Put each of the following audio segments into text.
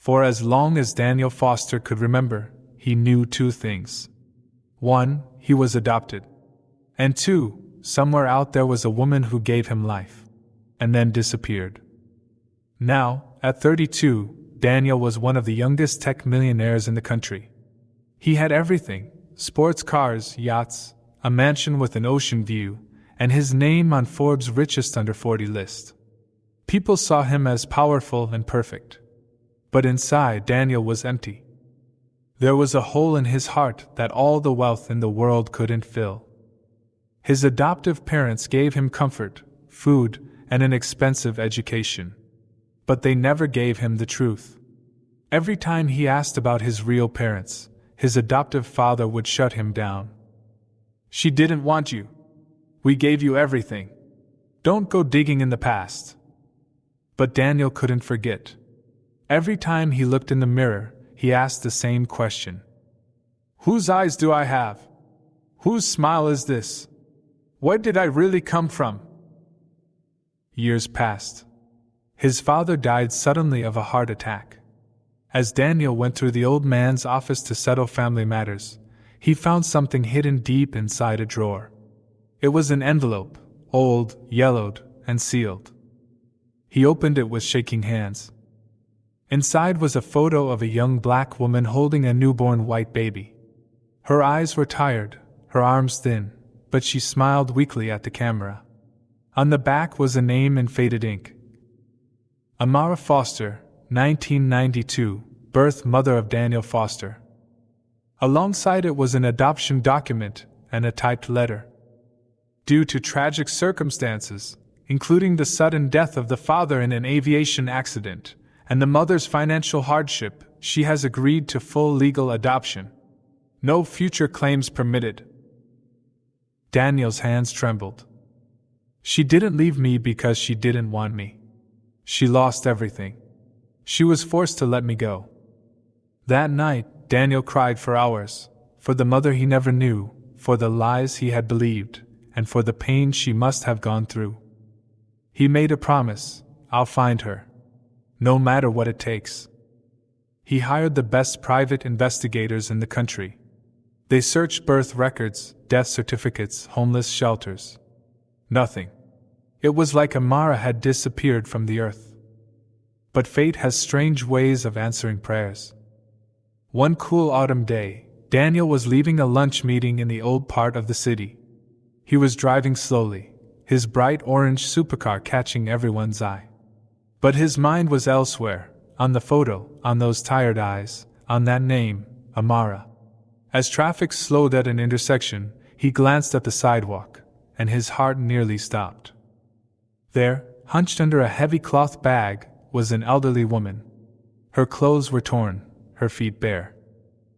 For as long as Daniel Foster could remember, he knew two things. 1, he was adopted. And 2, somewhere out there was a woman who gave him life, and then disappeared. Now, at 32, Daniel was one of the youngest tech millionaires in the country. He had everything: sports cars, yachts, a mansion with an ocean view, and his name on Forbes' richest under 40 list. People saw him as powerful and perfect. But inside, Daniel was empty. There was a hole in his heart that all the wealth in the world couldn't fill. His adoptive parents gave him comfort, food, and an expensive education. But they never gave him the truth. Every time he asked about his real parents, his adoptive father would shut him down. "She didn't want you. We gave you everything. Don't go digging in the past." But Daniel couldn't forget. Every time he looked in the mirror, he asked the same question. "Whose eyes do I have? Whose smile is this? Where did I really come from?" Years passed. His father died suddenly of a heart attack. As Daniel went through the old man's office to settle family matters, he found something hidden deep inside a drawer. It was an envelope, old, yellowed, and sealed. He opened it with shaking hands. Inside was a photo of a young black woman holding a newborn white baby. Her eyes were tired, her arms thin, but she smiled weakly at the camera. On the back was a name in faded ink. Amara Foster, 1992, birth mother of Daniel Foster. Alongside it was an adoption document and a typed letter. Due to tragic circumstances, including the sudden death of the father in an aviation accident, and the mother's financial hardship, she has agreed to full legal adoption. No future claims permitted. Daniel's hands trembled. She didn't leave me because she didn't want me. She lost everything. She was forced to let me go. That night, Daniel cried for hours, for the mother he never knew, for the lies he had believed, and for the pain she must have gone through. He made a promise: "I'll find her. No matter what it takes." He hired the best private investigators in the country. They searched birth records, death certificates, homeless shelters. Nothing. It was like Amara had disappeared from the earth. But fate has strange ways of answering prayers. One cool autumn day, Daniel was leaving a lunch meeting in the old part of the city. He was driving slowly, his bright orange supercar catching everyone's eye. But his mind was elsewhere, on the photo, on those tired eyes, on that name, Amara. As traffic slowed at an intersection, he glanced at the sidewalk, and his heart nearly stopped. There, hunched under a heavy cloth bag, was an elderly woman. Her clothes were torn, her feet bare.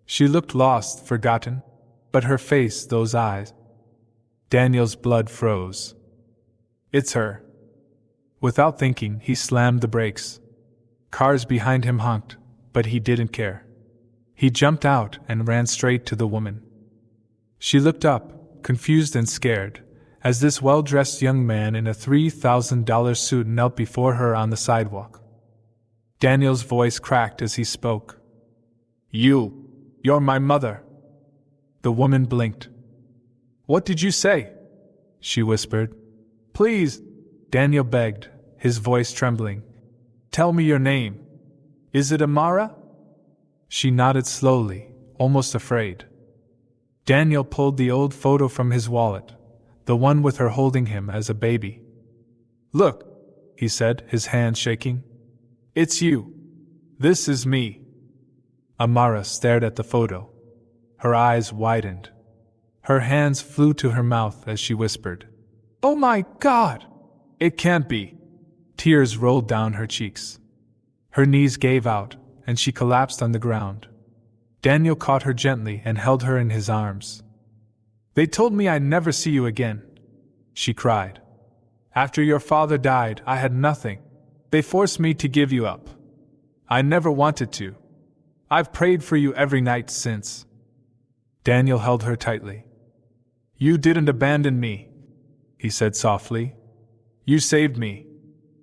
She looked lost, forgotten, but her face, those eyes. Daniel's blood froze. "It's her." Without thinking, he slammed the brakes. Cars behind him honked, but he didn't care. He jumped out and ran straight to the woman. She looked up, confused and scared, as this well-dressed young man in a $3,000 suit knelt before her on the sidewalk. Daniel's voice cracked as he spoke. You're my mother." The woman blinked. "What did you say?" she whispered. "Please," Daniel begged, his voice trembling. "Tell me your name. Is it Amara?" She nodded slowly, almost afraid. Daniel pulled the old photo from his wallet, the one with her holding him as a baby. "Look," he said, his hand shaking. "It's you. This is me." Amara stared at the photo. Her eyes widened. Her hands flew to her mouth as she whispered, "Oh my God! It can't be!" Tears rolled down her cheeks. Her knees gave out, and she collapsed on the ground. Daniel caught her gently and held her in his arms. "They told me I'd never see you again," she cried. "After your father died, I had nothing. They forced me to give you up. I never wanted to. I've prayed for you every night since." Daniel held her tightly. "You didn't abandon me," he said softly. "You saved me.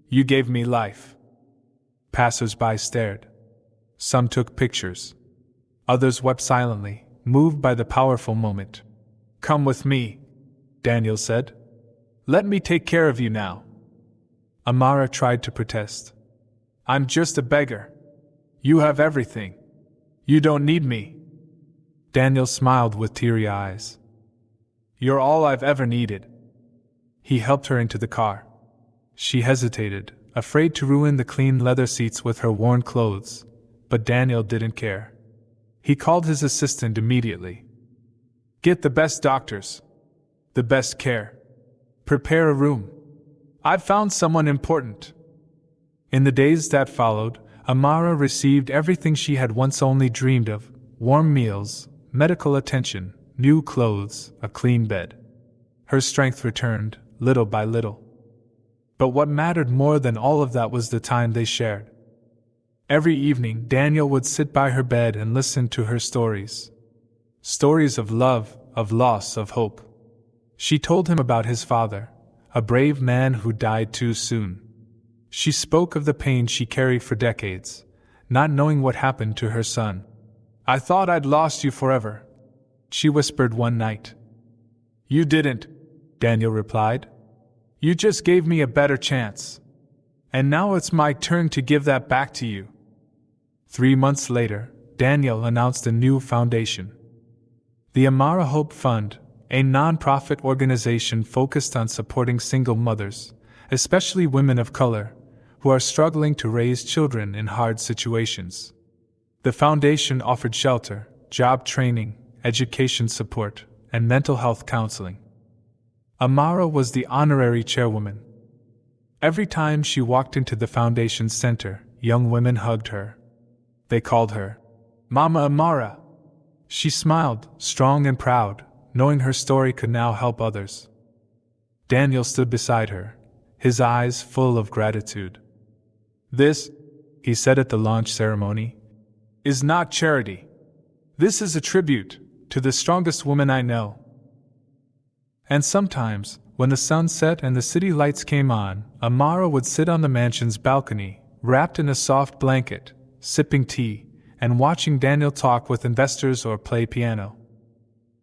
You gave me life." Passers-by stared. Some took pictures. Others wept silently, moved by the powerful moment. "Come with me," Daniel said. "Let me take care of you now." Amara tried to protest. "I'm just a beggar. You have everything. You don't need me." Daniel smiled with teary eyes. "You're all I've ever needed." He helped her into the car. She hesitated, afraid to ruin the clean leather seats with her worn clothes, but Daniel didn't care. He called his assistant immediately. "Get the best doctors. The best care. Prepare a room. I've found someone important." In the days that followed, Amara received everything she had once only dreamed of: warm meals, medical attention, new clothes, a clean bed. Her strength returned, little by little. But what mattered more than all of that was the time they shared. Every evening, Daniel would sit by her bed and listen to her stories. Stories of love, of loss, of hope. She told him about his father, a brave man who died too soon. She spoke of the pain she carried for decades, not knowing what happened to her son. "I thought I'd lost you forever," she whispered one night. "You didn't," Daniel replied. "You just gave me a better chance. And now it's my turn to give that back to you." 3 months later, Daniel announced a new foundation. The Amara Hope Fund, a non-profit organization focused on supporting single mothers, especially women of color, who are struggling to raise children in hard situations. The foundation offered shelter, job training, education support, and mental health counseling. Amara was the honorary chairwoman. Every time she walked into the foundation's center, young women hugged her. They called her Mama Amara. She smiled, strong and proud, knowing her story could now help others. Daniel stood beside her, his eyes full of gratitude. "This," he said at the launch ceremony, "is not charity. This is a tribute to the strongest woman I know." And sometimes, when the sun set and the city lights came on, Amara would sit on the mansion's balcony, wrapped in a soft blanket, sipping tea, and watching Daniel talk with investors or play piano.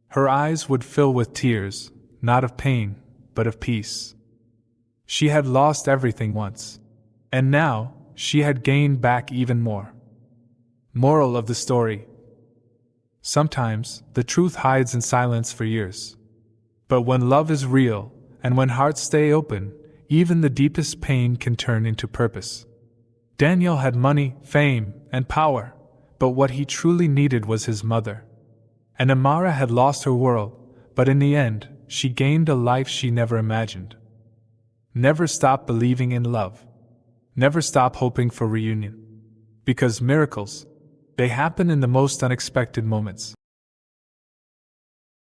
Her eyes would fill with tears, not of pain, but of peace. She had lost everything once, and now she had gained back even more. Moral of the story: sometimes the truth hides in silence for years. But when love is real, and when hearts stay open, even the deepest pain can turn into purpose. Daniel had money, fame, and power, but what he truly needed was his mother. And Amara had lost her world, but in the end, she gained a life she never imagined. Never stop believing in love. Never stop hoping for reunion. Because miracles, they happen in the most unexpected moments.